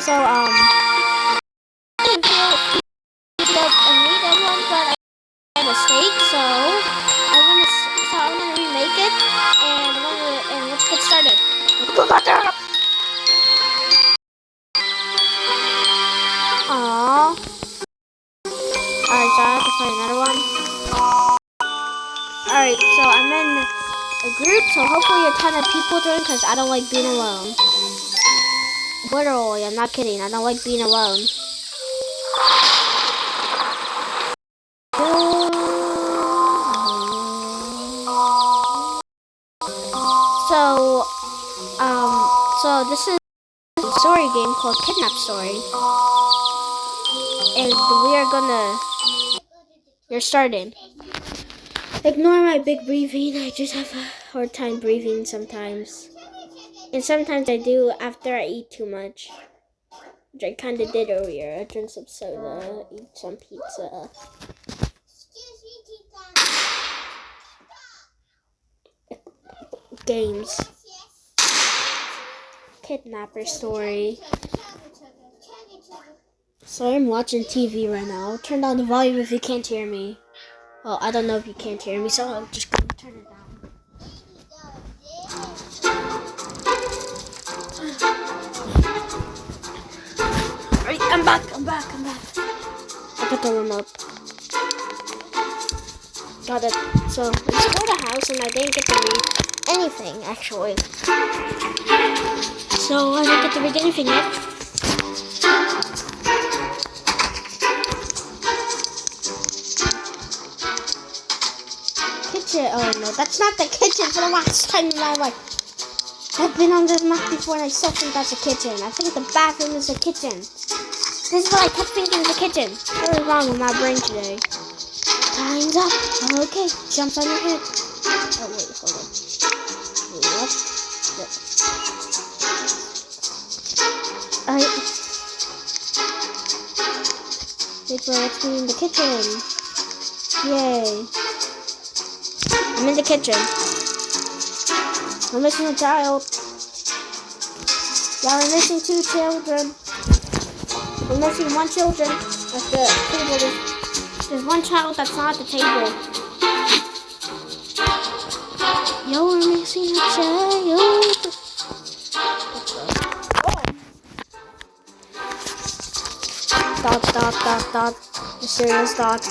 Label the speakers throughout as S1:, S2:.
S1: also I made that one, but I made a mistake, so I'm gonna remake it, and let's get started. Aww. Alright, so I have to find another one. Alright, so I'm in a group, so hopefully a ton of people join, because I don't like being alone. Literally, I'm not kidding, I don't like being alone. So this is a story game called Kidnap Story. And you're starting. Ignore my big breathing, I just have a hard time breathing sometimes. And sometimes I do after I eat too much. Which I kinda did earlier. I drank some soda, eat some pizza.
S2: Excuse me, Tita.
S1: Games. Kidnapper Story. So I'm watching TV right now. Turn down the volume if you can't hear me. Well, I don't know if you can't hear me, so I'll just turn it down. Alright, I'm back. I got the remote. Got it. So, let's go to the house, and I didn't get to read anything, actually. So, I didn't get to read anything yet. Kitchen. Oh, no, that's not the kitchen for the last time in my life. I've been on this map before, and I still think that's a kitchen. I think the bathroom is a kitchen. This is what I kept thinking was a kitchen. What is wrong with my brain today? Time's up. Okay, jumps on your head. Oh, wait, hold on. What? Alright. Wait for let's be in the kitchen. Yay. I'm in the kitchen. We're missing a child. Yeah, we're missing 2 children. We're missing 1 children at the table. There's 1 child that's not at the table. Yo, we're missing a child. Dot. Mysterious dot.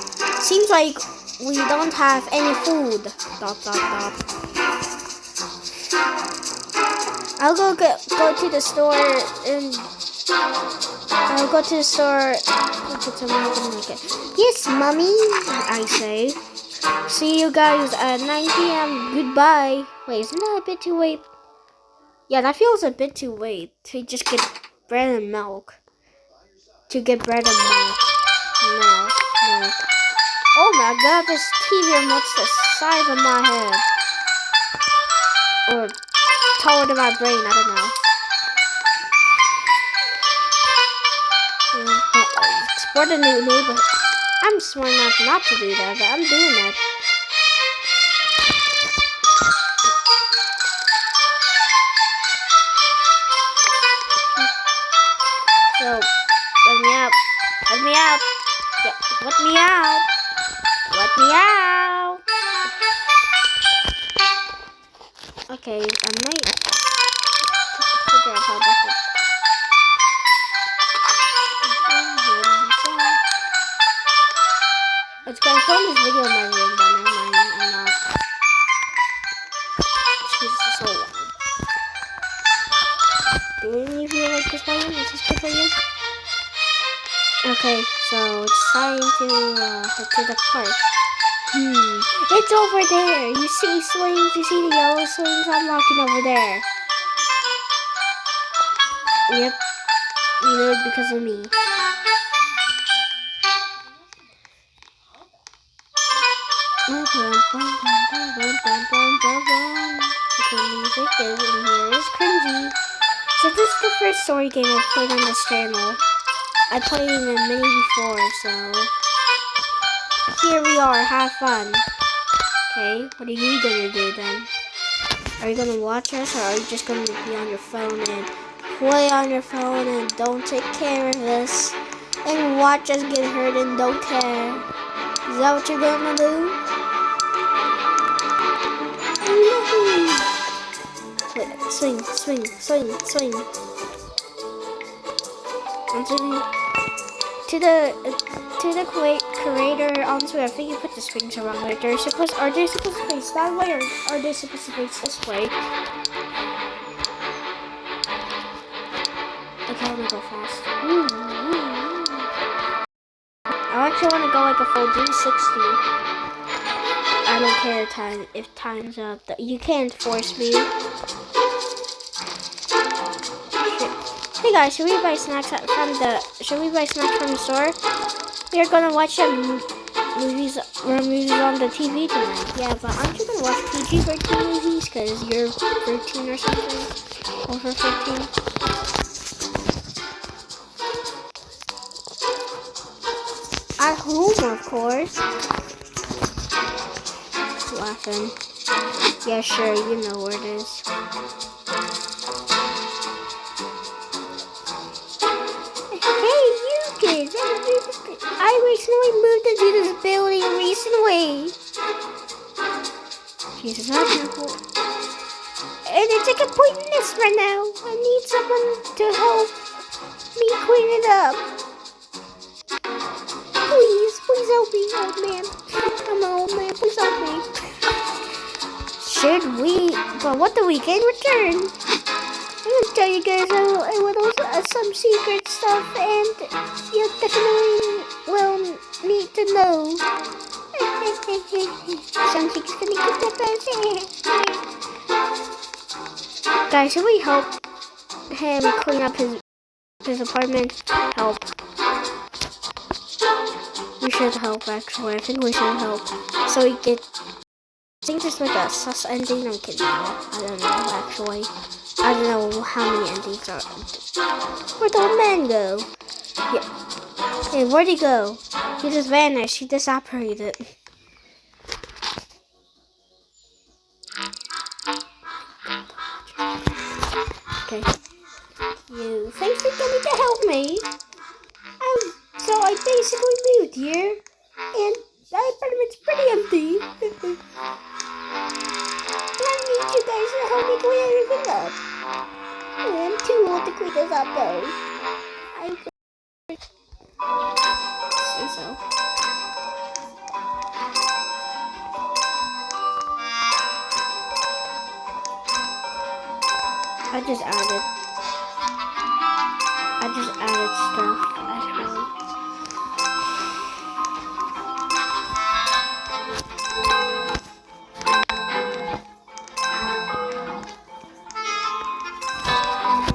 S1: Seems like we don't have any food. Dot. I'll go to the store and I'll go to the store. Yes, mommy, I say. See you guys at 9 p.m. Goodbye. Wait, isn't that a bit too late? Yeah, that feels a bit too late to just get bread and milk. No. Oh my god, this TV remote's the size of my head. Or taller than my brain, I don't know. Explore the new neighborhood. I'm smart enough not to do that, but I'm doing that. So, let me out. Yeah, let me out. Okay, I might figure out how to do it. It's gonna film this video in my room, but never mind, I'm not. Jesus, it's so long. Do any of you like this volume? Is this good for you? Okay, so it's time to head to the park. It's over there. You see swings, you see the yellow swings. I'm walking over there. Yep, you know it because of me. The music is in here is cringy. So this is the first story game I've played on this channel. I played in a mini before, so here we are. Have fun. Okay, what are you gonna do then? Are you gonna watch us, or are you just gonna be on your phone and play on your phone and don't take care of this, and watch us get hurt and don't care. Is that what you're gonna do? Wait, swing, swing, swing, swing. To the creator on Twitter, I think you put the strings around there. Are they supposed to face that way, or are they supposed to face this way? Okay, I'm gonna go fast. I actually want to go like a full 360. I don't care if time's up. You can't force me. Hey guys, should we buy snacks from the store? We are gonna watch some movies on the TV tonight. Yeah, but aren't you gonna watch PG-13 movies because you're 13 or something? Over 15? At home, of course. Laughing. Yeah, sure, you know where it is. I recently moved into this building recently. Jesus, I'm careful. And it's like a pointless right now. I need someone to help me clean it up. Please help me, old man. I'm an old man, please help me. Should we? But what do we get in return? I'm gonna tell you guys a little some secret stuff, and you definitely will need to know. Something's gonna get the best. Guys, should we help him clean up his apartment? Help. We should help, actually. I think we should help. So we get. I think there's like a sus ending. I'm kidding. I don't know, actually. I don't know how many endings are. Where'd the old man go? Yeah. Hey, where'd he go? He just vanished. He disapparated. Okay. Thanks for coming to help me. So I basically moved here, and my apartment's pretty empty. I need you guys to help me clean everything up. I'm too old to clean this up though. I think so. I just added stuff actually.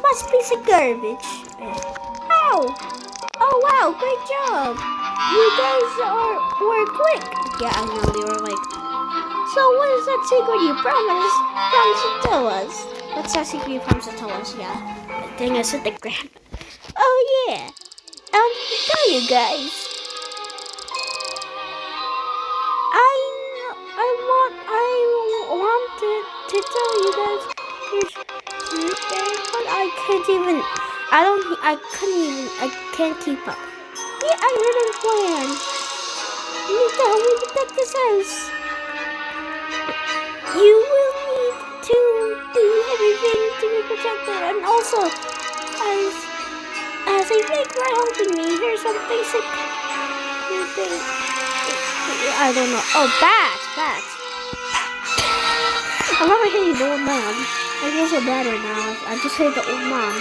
S1: Must piece of garbage. Ow! Oh wow, great job! You guys were quick. Yeah, I know, they were like. So what is that secret you promised to tell us? What's that secret you promised to tell us? Yeah, I think I said the grand. Oh yeah, I'll tell you guys. I wanted to tell you guys. But I can't keep up. Yeah, I heard a plan. You need to help me protect this house. You will need to do everything to protect it, and also, as a thank for helping me, here's some basic thing. I don't know. Oh, bats. I'm never hitting the old man. I feel so bad right now. I just hit the old man.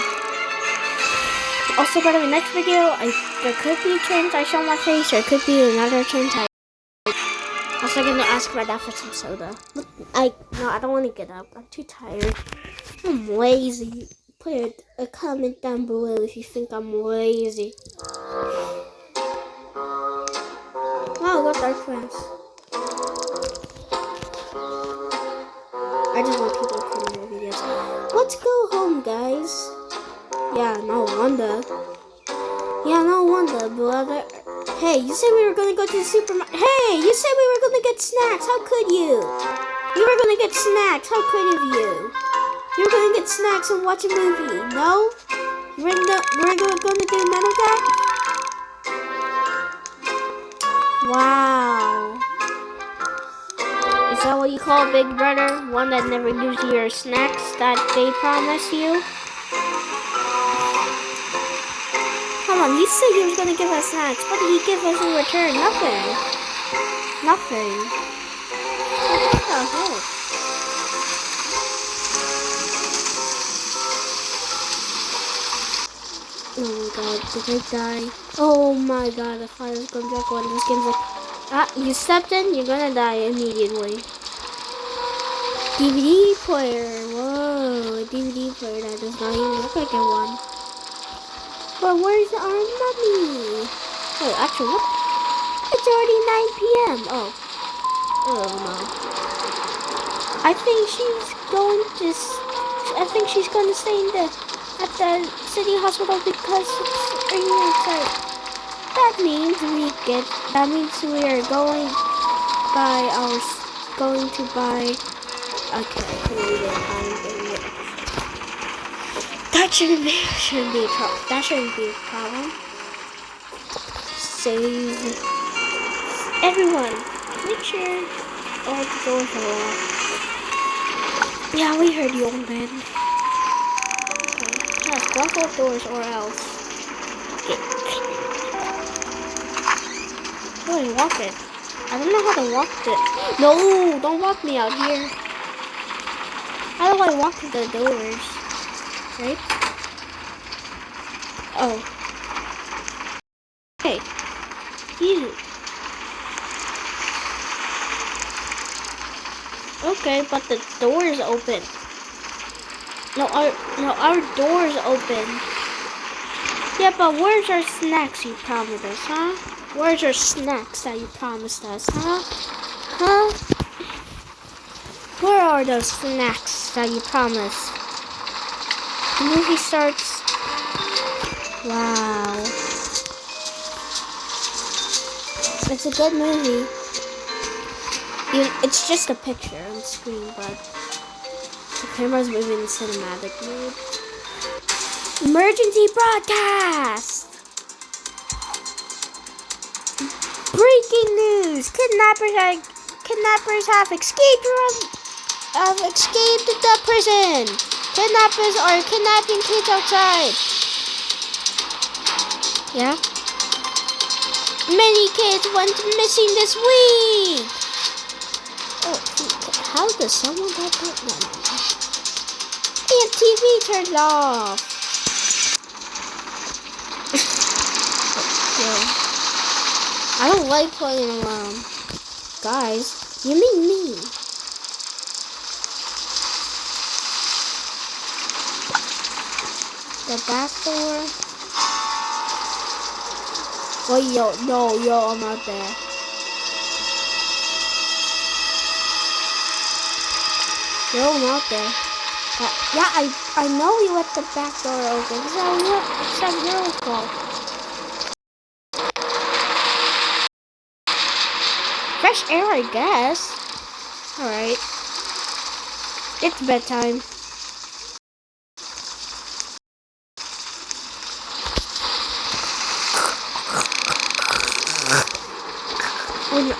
S1: Also, by the way, next video, there could be a chance I show my face, or it could be another chance Also, I'm gonna ask my dad for some soda. I don't want to get up. I'm too tired. I'm lazy. Put a comment down below if you think I'm lazy. Wow, what dark friends. I just want people to put in their videos. Let's go home, guys. Yeah, no wonder, brother. Hey, you said we were gonna go to the supermarket. Hey, you said we were gonna get snacks. How could you? You were gonna get snacks. How could you? You're gonna get snacks and watch a movie. No? We're gonna do none of that? Wow. Is that what you call a big brother? One that never gives you your snacks that they promise you? Come on, he said he was gonna give us snacks. What did he give us in return? Nothing. Nothing. What the heck? Oh my god, did I die? Oh my god, the fire's going back on. This game's like, you stepped in, you're gonna die immediately. DVD player, whoa, a DVD player that does not even look like a one. But where's our mommy? Wait, actually, what? It's already 9 p.m. Oh no. I think she's going to stay at the city hospital because it's raining outside. That means we are going to buy. Okay, I can read it. That shouldn't be a problem. That shouldn't be a problem. Save everyone. Make sure all the doors are locked. Yeah, we heard you, old man. Just lock all doors or else. Okay. How do I walk it? I don't know how to walk it. No, don't walk me out here. How do I walk to the doors? Right? Oh. Okay. Easy. Okay, but the door is open. No, our door's open. Yeah, but where's our snacks you promised us, huh? Where's our snacks that you promised us, huh? Huh? Where are those snacks that you promised? The movie starts. Wow. It's a good movie. It's just a picture on the screen, but the camera's moving in cinematic mode. Emergency broadcast! Breaking news! Kidnappers have escaped the prison. Kidnappers are kidnapping kids outside. Yeah? Many kids went missing this week. Oh, how does someone get that? No. And TV turned off. Yo. I don't like playing alone. Guys, you mean me. The back door. Wait, yo, I'm out there. Yo, I'm out there. Yeah, I know you left the back door open. It's not your fault. Fresh air, I guess. Alright. It's bedtime.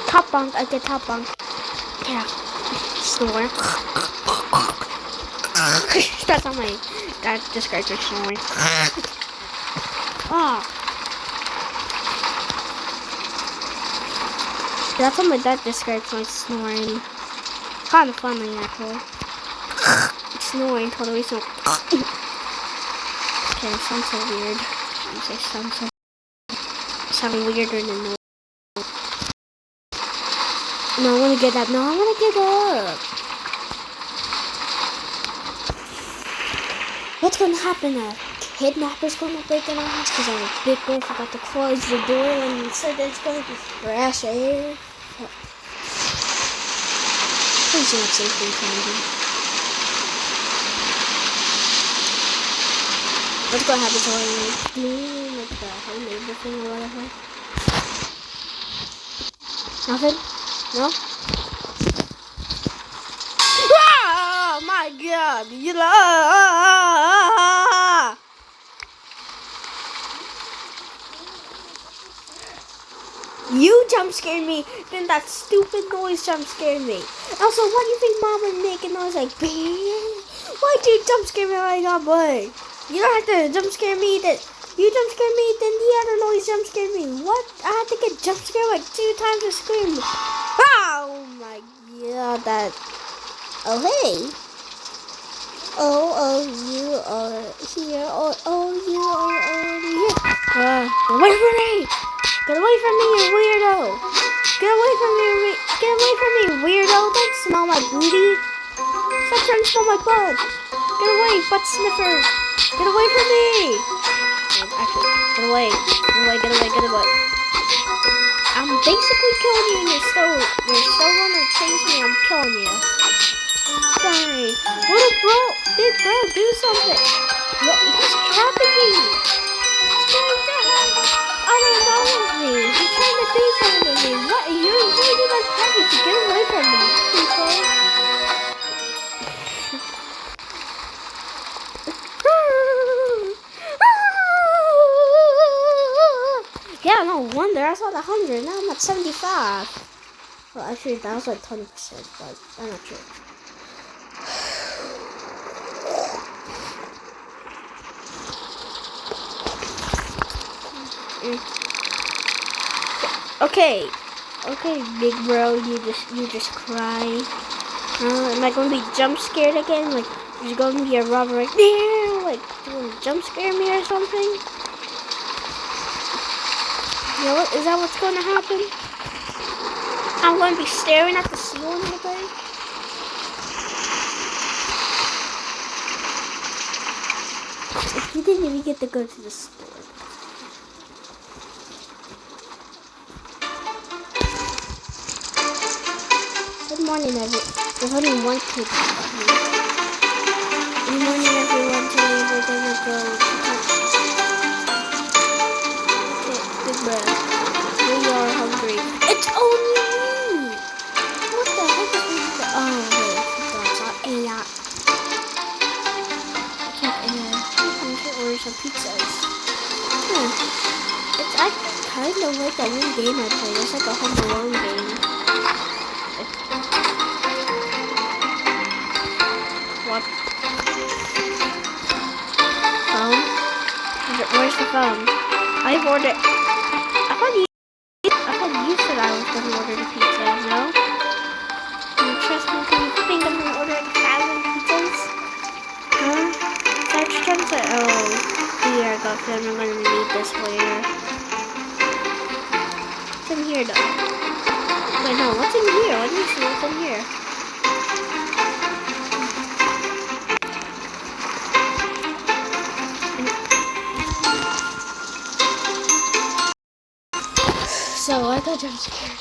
S1: Top bunk, I get top bunk. Yeah. Snore. That's not my. That describes my snoring. Ah. That's what my dad describes my snoring. Kind of funny, actually. Snoring totally so. Okay, it sounds so weird. It sounds weirder than normal. No, I want to get up. No, I want to get up. What's going to happen? A kidnapper's going to break in our house because I'm a big boy forgot to close the door and said there's going to be fresh air. Please do not say things, Andy. What's going to happen to our like the whole neighbor thing or whatever? Nothing? No? Oh my god! You jump scared me, then that stupid noise jump scared me. Also, why do you think Mom would make a noise like bang? Why'd you jump scare me like that, boy? You don't have to jump scare me. That you jump scare me, then the other noise jump scare me. What? I had to get jump scared like 2 times to scream. Oh my god, that. Oh hey. Oh, you are here. Oh, you are here. Away from me! Get away from me, you weirdo! Get away from me, get away from me, weirdo! Don't smell my booty! Stop trying to smell my butt! Get away, butt sniffer! Get away from me! Actually, get away, get away, get away, get away. I'm basically killing you and you're still gonna chase me, I'm killing you. Die. What a bro! Big bro, do something! What? He's trapping me! He's trying to I don't know me. He's trying to do something to me. What? You're really like happy to get away from me, people. Yeah, no wonder. I saw the 100. Now I'm at 75. Well, actually, that was like 20%, but I'm not sure. Okay, big bro, you just cry. Am I gonna be jump scared again? Like there's gonna be a robber right there, like doing jump scare me or something? You know what? Is that what's gonna happen? I'm gonna be staring at the ceiling all day. If you didn't even get to go to the store. Good morning, everyone. There's only one kid. Good morning, everyone. Today we're gonna go. Okay, big bro. We are hungry. It's only me. What the heck is this? Oh wait, I forgot. It's not AI. I'm gonna order some pizzas. It's actually kind of like that new game I played. It's like a Home Alone game. What? Phone? Where's the phone? I've ordered. I thought you said I was going to order the pizza. No? Do you trust me? Do you think I'm going to order 1,000 pizzas? Huh? Is that what you're trying to say? Oh, dear God, then I'm going to need this later. What's in here, though? Wait, no. What's in here? Let me see what's in here. So I got jump scared.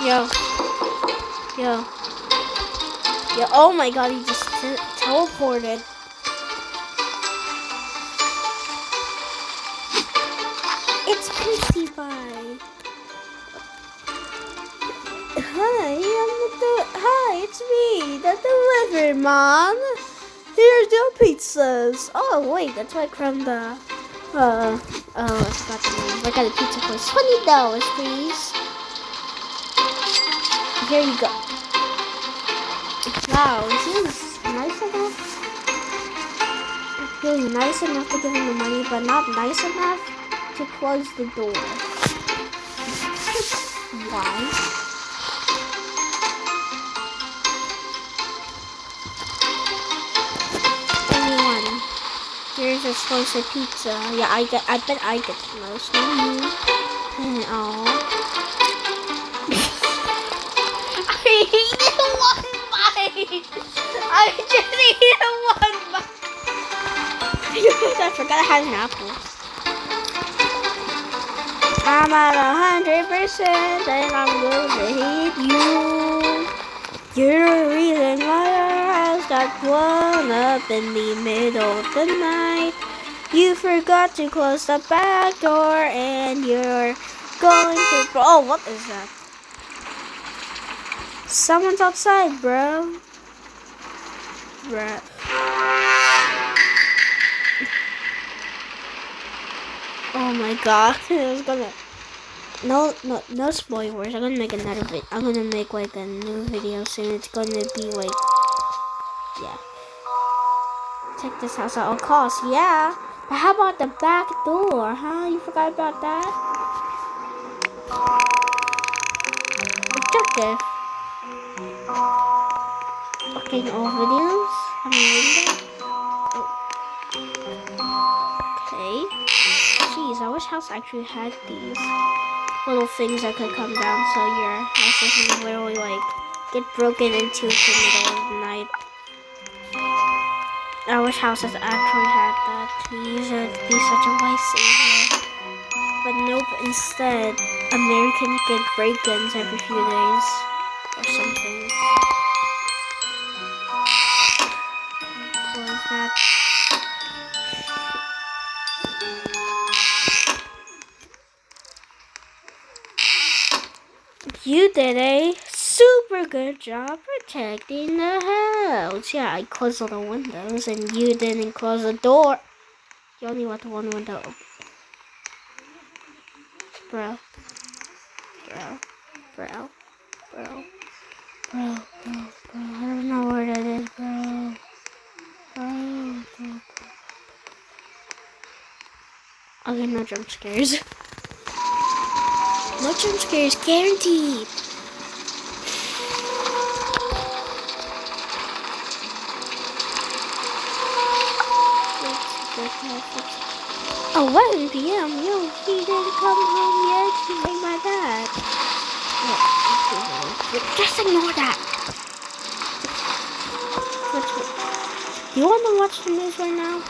S1: Yo. Oh my God, he just teleported. It's Christy Pie. Hi, it's me, the delivery mom. Here's your pizzas. Oh wait, that's like from the I forgot the name. I got a pizza for $20, please. Here you go. Wow, is he nice enough? He's nice enough to give him the money, but not nice enough to close the door. Why? Here's a slice of pizza. Yeah, I bet I get the most. Oh. I ate one bite. I just ate one bite. I forgot I had an apple. I'm at 100% and I'm gonna hit you. You're the reason why our house got blown up in the middle of the night. You forgot to close the back door and you're going to... Oh, what is that? Someone's outside, bro. Bruh. Oh my god. I was gonna... No spoilers. I'm gonna make another video. I'm gonna make like a new video soon. It's gonna be like... Yeah. Check this house at all costs. Yeah. But how about the back door, huh? You forgot about that? Objective. Okay, all videos. How many windows? Okay. Jeez, I wish house actually had these little things that could come down so your house doesn't literally like get broken into in the middle of the night. I wish houses actually had that. These would be such a lifesaver. But nope, instead, Americans get break-ins every few days or something. Close that. You did a super good job protecting the house. Yeah, I closed all the windows and you didn't close the door. You only left one window open. Bro. I don't know where that is, bro. Okay, no jump scares. No jump scares, guaranteed. It's 11 p.m. Yo, he didn't come home yet. He's like my dad. Just ignore that. You want to watch the news right now?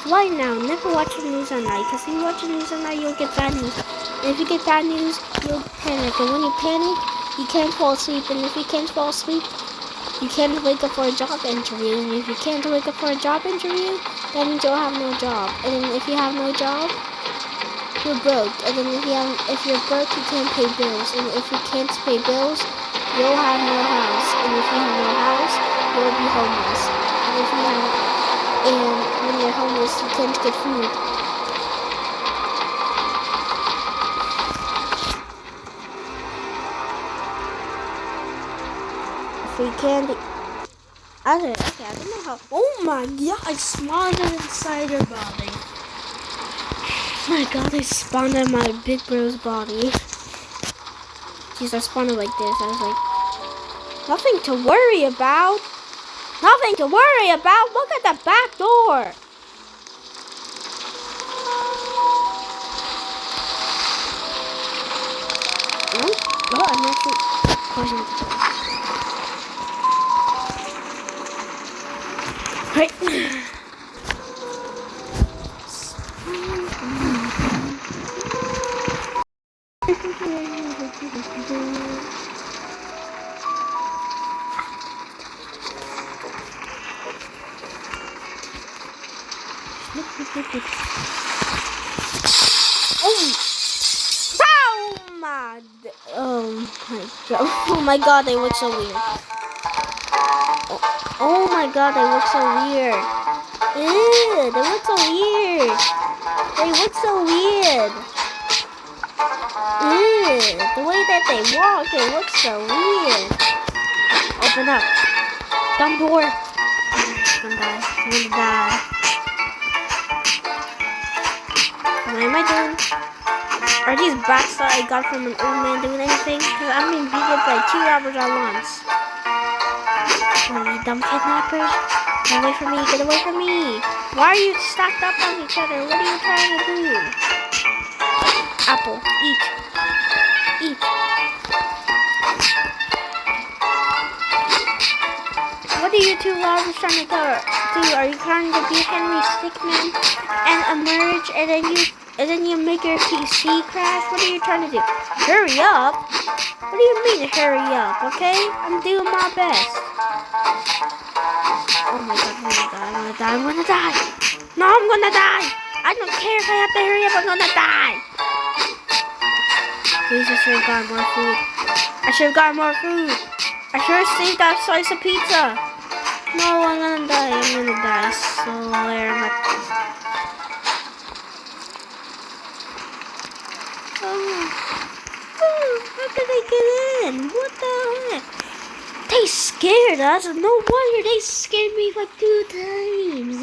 S1: Right now, never watch the news at night. Because if you watch the news at night, you'll get bad news. And if you get bad news, you'll panic. And when you panic, you can't fall asleep. And if you can't fall asleep, you can't wake up for a job interview. And if you can't wake up for a job interview, that means you'll have no job. And then if you have no job, you're broke. And then if you're broke, you can't pay bills. And if you can't pay bills, you'll have no house. And if you have no house, you'll be homeless. And when you're homeless, you can't get food. Free candy. I don't know how. Oh my god, I spawned inside your body. Oh my god, I spawned in my big bro's body. Jeez, I spawned like this. I was like, nothing to worry about. Nothing to worry about. Look at the back door. No, I'm actually closing the door. Right. Oh my god, they look so weird. Oh my god, they look so weird. Ew, they look so weird. They look so weird. Ew, the way that they walk, it looks so weird. Open up. Dumb door. I'm gonna die. What am I doing? Are these bats that I got from an old man doing anything? Because I'm being beat up by 2 robbers at once. Oh, you dumb kidnappers. Get away from me, get away from me. Why are you stacked up on each other? What are you trying to do? Apple, eat. Eat. What are you 2 robbers trying to do? Are you trying to be Henry Stickmin and emerge and then you make your PC crash? What are you trying to do? Hurry up? What do you mean hurry up, okay? I'm doing my best. Oh my god, I'm gonna die. No, I'm gonna die. I don't care if I have to hurry up, I'm gonna die. Please, I should have gotten more food. I should have gotten more food. I I should have saved that slice of pizza. No, I'm gonna die. I'm gonna die. So where am I? How did I get in? What the heck? They scared us. No wonder they scared me like 2 times.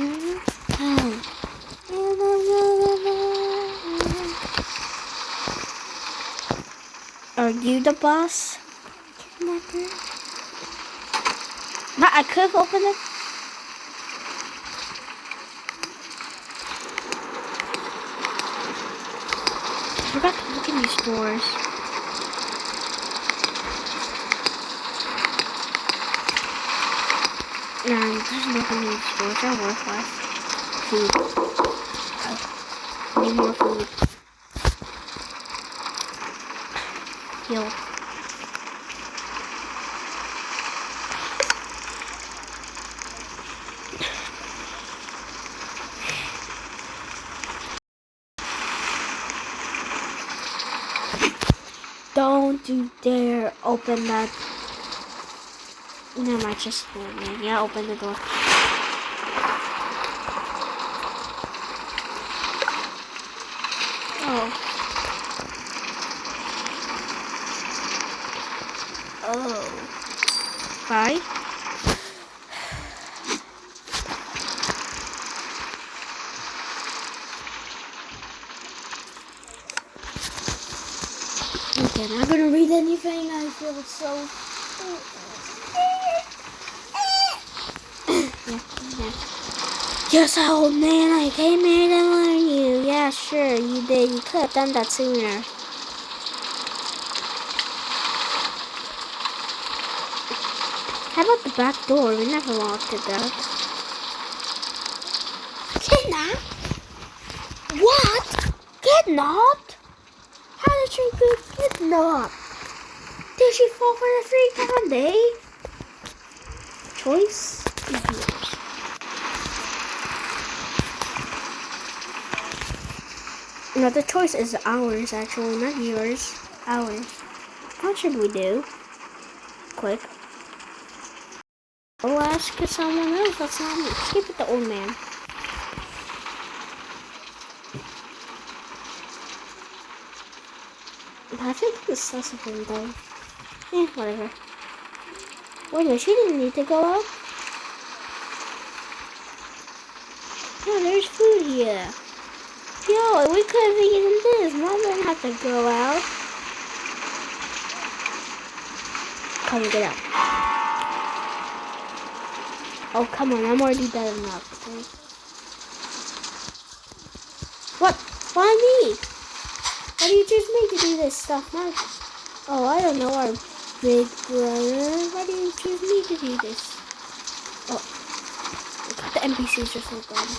S1: Are you the boss? Kidnapper? But I could open it. I forgot to look in these doors. Nah, there's nothing in these doors. They're worthless. Food. Need more food. Heal. Don't you dare open that. No, I just yeah, open the door. Oh. Oh. Bye. Okay, I'm not gonna read anything. I feel so. Yeah. Yes, old man, I came here to warn you. Yeah, sure, you did. You could have done that sooner. How about the back door? We never locked it up. Kidnapped? What? Kidnapped? How did she get kidnapped? Did she fall for the 3-pound day? Choice is yours. No, the choice is ours, actually, not yours. Ours. What should we do? Quick. I'll ask someone else. That's not me. Skip it, the old man. I think this is something though. Whatever. Wait a minute, she didn't need to go out. Oh, there's food here. Yo, we could have eaten this. Mom didn't have to go out. Come get out. Oh, come on. I'm already dead enough. Okay? What? Why me? Why do you choose me to do this stuff, Mark? Oh, I don't know, our big brother. Why do you choose me to do this? Oh, the NPCs are so dumb.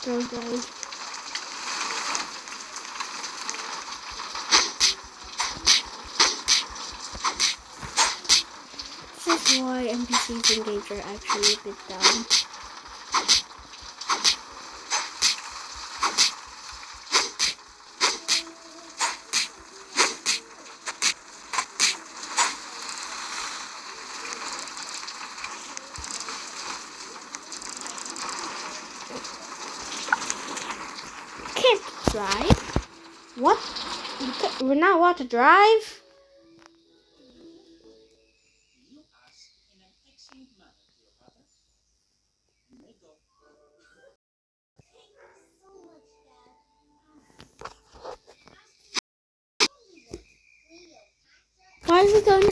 S1: Okay. This is why NPCs in games are actually a bit dumb. Can't drive? What? We're not allowed to drive? Why is it going to...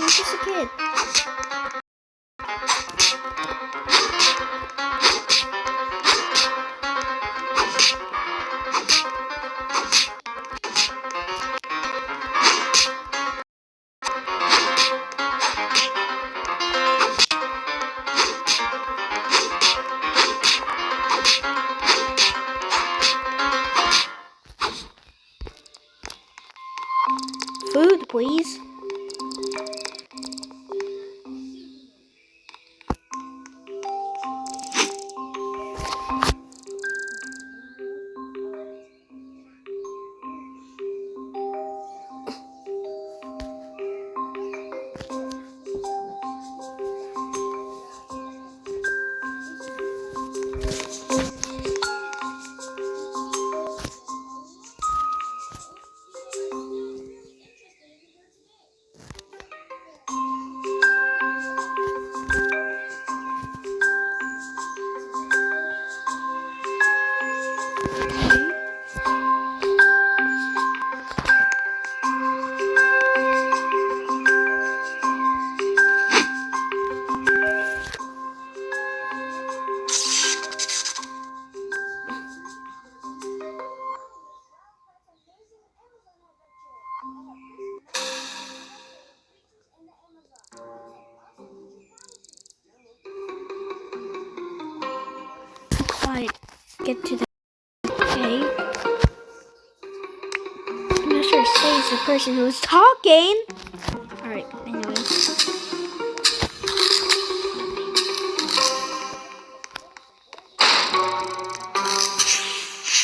S1: I'm just a kid. Food, please. Quiet. Get to the cave. I'm not sure Say is the person who's talking. Alright, anyway.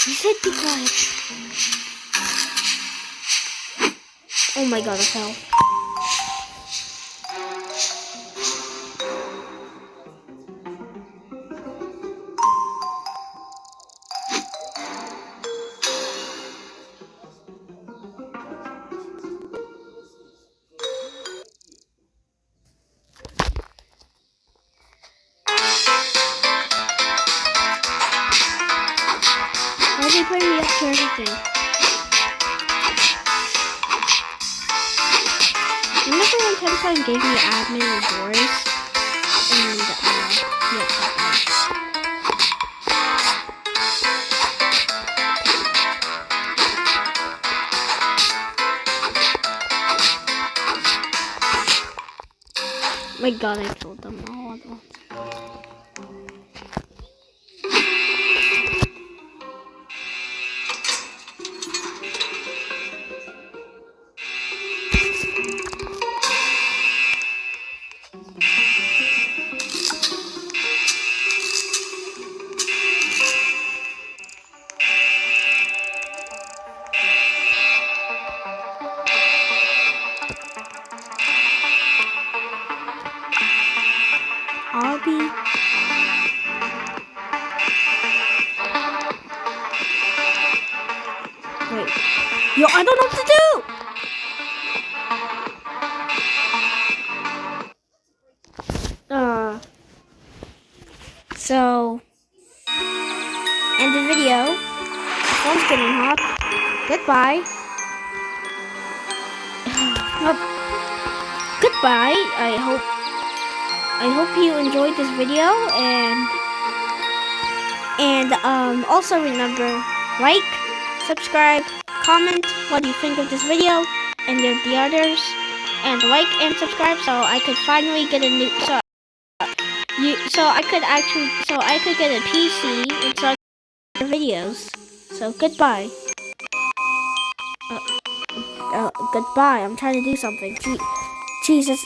S1: He said be quiet. Oh my god, I fell. Why did they bring me up to everything? Remember when Tempson gave me admin and Boris? And, my god, I told them all at once. Obby. Wait. Yo, I don't know what to do! So, end the video. The phone's getting hot. Goodbye. Goodbye. I hope you enjoyed this video, and also remember, like, subscribe, comment what you think of this video and the others, and like and subscribe so I could finally get a new so I could get a PC and start videos. So goodbye. Goodbye. I'm trying to do something. Jesus.